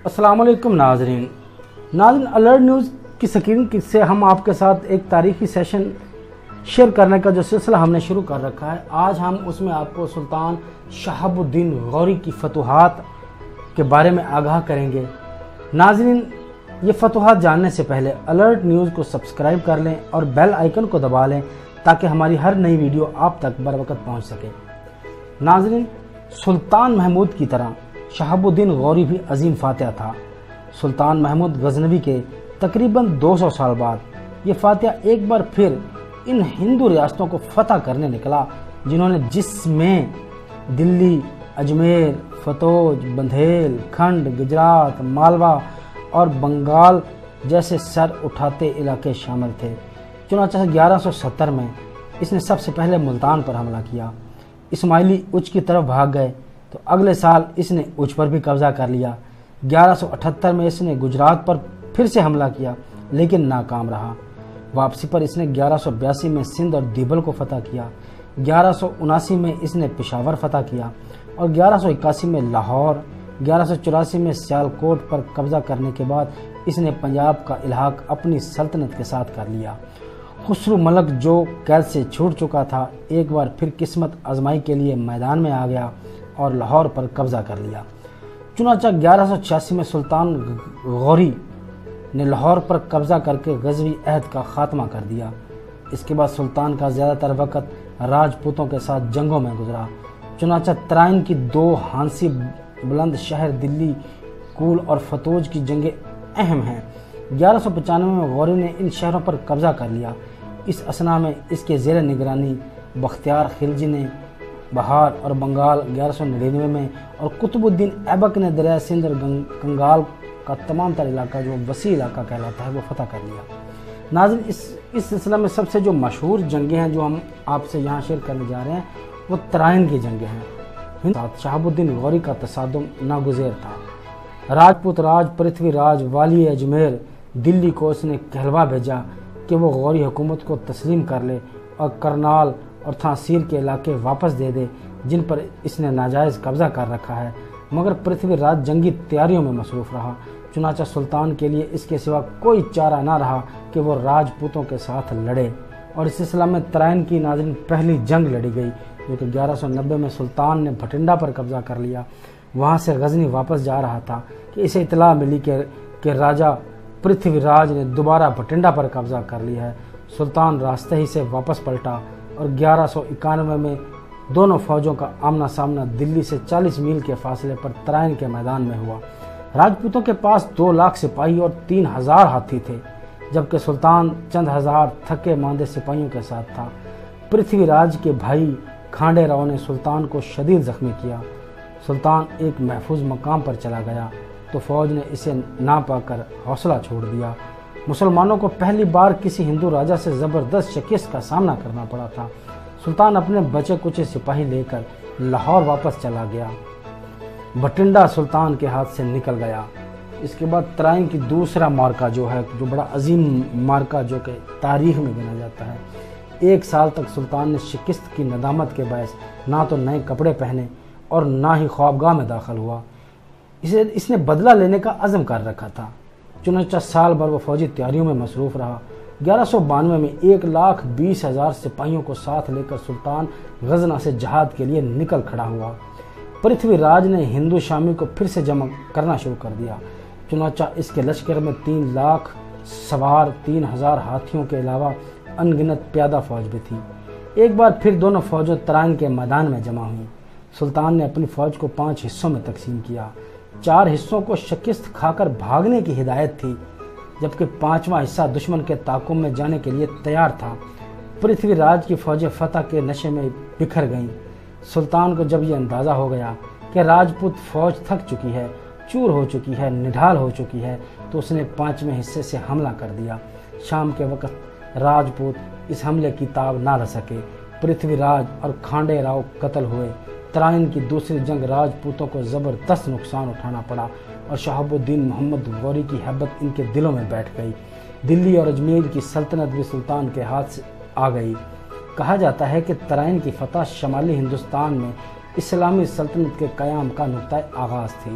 السلام علیکم ناظرین الرٹ نیوز کی سکرین سے ہم آپ کے ساتھ ایک تاریخی سیشن شیئر کرنے کا جو سلسلہ ہم نے شروع کر رکھا ہے، آج ہم اس میں آپ کو سلطان شہاب الدین غوری کی فتوحات کے بارے میں آگاہ کریں گے۔ ناظرین، یہ فتوحات جاننے سے پہلے الرٹ نیوز کو سبسکرائب کر لیں اور بیل آئیکن کو دبا لیں تاکہ ہماری ہر نئی ویڈیو آپ تک بروقت پہنچ سکے۔ ناظرین، سلطان محمود کی طرح شہاب الدین غوری بھی عظیم فاتح تھا۔ سلطان محمود غزنوی کے تقریباً 200 سال بعد یہ فاتح ایک بار پھر ان ہندو ریاستوں کو فتح کرنے نکلا جنہوں نے جس میں دلی، اجمیر، فتوج، بندھیل، کھنڈ، گجرات، مالوا اور بنگال جیسے سر اٹھاتے علاقے شامل تھے۔ چنانچہ 1170 میں اس نے سب سے پہلے ملتان پر حملہ کیا۔ اسماعیلی اچ کی طرف بھاگ گئے تو اگلے سال اس نے اچ پر بھی قبضہ کر لیا۔ 1178 میں اس نے گجرات پر پھر سے حملہ کیا لیکن ناکام رہا۔ واپسی پر اس نے 1182 میں سندھ اور دیبل کو فتح کیا۔ 1179 میں اس نے پشاور فتح کیا اور 1181 میں لاہور، 1184 میں سیالکوٹ پر قبضہ کرنے کے بعد اس نے پنجاب کا الحاق اپنی سلطنت کے ساتھ کر لیا۔ خسرو ملک جو قید سے چھوٹ چکا تھا، ایک بار پھر قسمت آزمائی کے لیے میدان میں آ گیا اور لاہور پر قبضہ کر لیا۔ چنانچہ 1186 میں سلطان غوری نے لاہور پر قبضہ کر کے غزوی عہد کا خاتمہ کر دیا۔ اس کے بعد سلطان کا زیادہ تر وقت راجپوتوں کے ساتھ جنگوں میں گزرا۔ چنانچہ ترائن کی 2 ہانسی بلند شہر دلی، کول اور فتوج کی جنگیں اہم ہیں۔ 1195 میں غوری نے ان شہروں پر قبضہ کر لیا۔ اس اثنا میں اس کے زیر نگرانی بختیار خلجی نے بہار اور بنگال 1199 میں اور قطب الدین ایبک نے دریائے سندھ اور کنگال کا تمام تر علاقہ جو وسیع علاقہ کہلاتا ہے وہ فتح کر لیا۔ ناظرین، اس سلسلہ میں سب سے جو مشہور جنگیں ہیں جو ہم آپ سے یہاں شیئر کرنے جا رہے ہیں وہ ترائن کی جنگیں ہیں۔ شہاب الدین غوری کا تصادم ناگزیر تھا۔ راجپوت راج پرتھوی راج والی اجمیر دلی کو اس نے کہلوا بھیجا کہ وہ غوری حکومت کو تسلیم کر لے اور کرنال اور تھانسیر کے علاقے واپس دے دے جن پر اس نے ناجائز قبضہ کر رکھا ہے، مگر پرتھوی راج جنگی تیاریوں میں مصروف رہا۔ چنانچہ سلطان کے لیے اس کے سوا کوئی چارہ نہ رہا کہ وہ راجپوتوں کے ساتھ لڑے اور اس سلسلہ میں ترائن کی ناظرین پہلی جنگ لڑی گئی جو کہ 1190 میں سلطان نے بھٹنڈا پر قبضہ کر لیا۔ وہاں سے غزنی واپس جا رہا تھا کہ اسے اطلاع ملی کہ راجہ پرتھوی راج نے دوبارہ بھٹنڈا پر قبضہ کر لیا ہے۔ سلطان راستے ہی سے واپس پلٹا اور 1191 میں دونوں فوجوں کا آمنا سامنا دلی سے 40 میل کے فاصلے پر ترائن کے میدان میں ہوا۔ راجپوتوں کے پاس 2 لاکھ سپاہی اور 3000 ہاتھی تھے، جبکہ سلطان چند ہزار تھکے ماندے سپاہیوں کے ساتھ تھا۔ پرتھوی راج کے بھائی کھانڈے راؤ نے سلطان کو شدید زخمی کیا۔ سلطان ایک محفوظ مقام پر چلا گیا تو فوج نے اسے نہ پا کر حوصلہ چھوڑ دیا۔ مسلمانوں کو پہلی بار کسی ہندو راجا سے زبردست شکست کا سامنا کرنا پڑا تھا۔ سلطان اپنے بچے کچے سپاہی لے کر لاہور واپس چلا گیا۔ بھٹنڈا سلطان کے ہاتھ سے نکل گیا۔ اس کے بعد ترائن کی دوسرا مارکا جو بڑا عظیم مارکا جو کہ تاریخ میں گنا جاتا ہے۔ 1 سال تک سلطان نے شکست کی ندامت کے باعث نہ تو نئے کپڑے پہنے اور نہ ہی خوابگاہ میں داخل ہوا۔ اس نے بدلہ لینے کا عزم کر رکھا تھا۔ چنانچہ سال بھر وہ فوجی تیاریوں میں مصروف رہا۔ 1192 میں 1,20,000 سپاہیوں کو ساتھ لے کر سلطان غزنہ سے جہاد کے لیے نکل کھڑا ہوا۔ پرتھوی راج نے ہندو شامی کو پھر سے جمع کرنا شروع کر دیا۔ چنانچہ اس کے لشکر میں 3 لاکھ سوار، 3000 ہاتھیوں کے علاوہ ان گنت پیادہ فوج بھی تھی۔ ایک بار پھر دونوں فوجیں ترائن کے میدان میں جمع ہوئیں۔ سلطان نے اپنی فوج کو 5 حصوں میں تقسیم کیا۔ 4 حصوں کو شکست کھا کر بھاگنے کی ہدایت تھی، جبکہ 5واں حصہ دشمن کے تعاقب میں جانے کے لیے تیار تھا۔ پرتھوی راج کی فوجیں فتح کے نشے میں بکھر گئیں۔ سلطان کو جب یہ اندازہ ہو گیا کہ راجپوت فوج تھک چکی ہے، چور ہو چکی ہے، نڈھال ہو چکی ہے، تو اس نے 5ویں حصے سے حملہ کر دیا۔ شام کے وقت راجپوت اس حملے کی تاب نہ رہ سکے۔ پرتھوی راج اور کھانڈے راؤ قتل ہوئے۔ ترائن کی دوسری جنگ راجپوتوں کو زبردست نقصان اٹھانا پڑا اور شہاب الدین محمد غوری کی ہیبت ان کے دلوں میں بیٹھ گئی۔ دلی اور اجمیر کی سلطنت بھی سلطان کے ہاتھ سے آ گئی۔ کہا جاتا ہے کہ ترائن کی فتح شمالی ہندوستان میں اسلامی سلطنت کے قیام کا نقطۂ آغاز تھی۔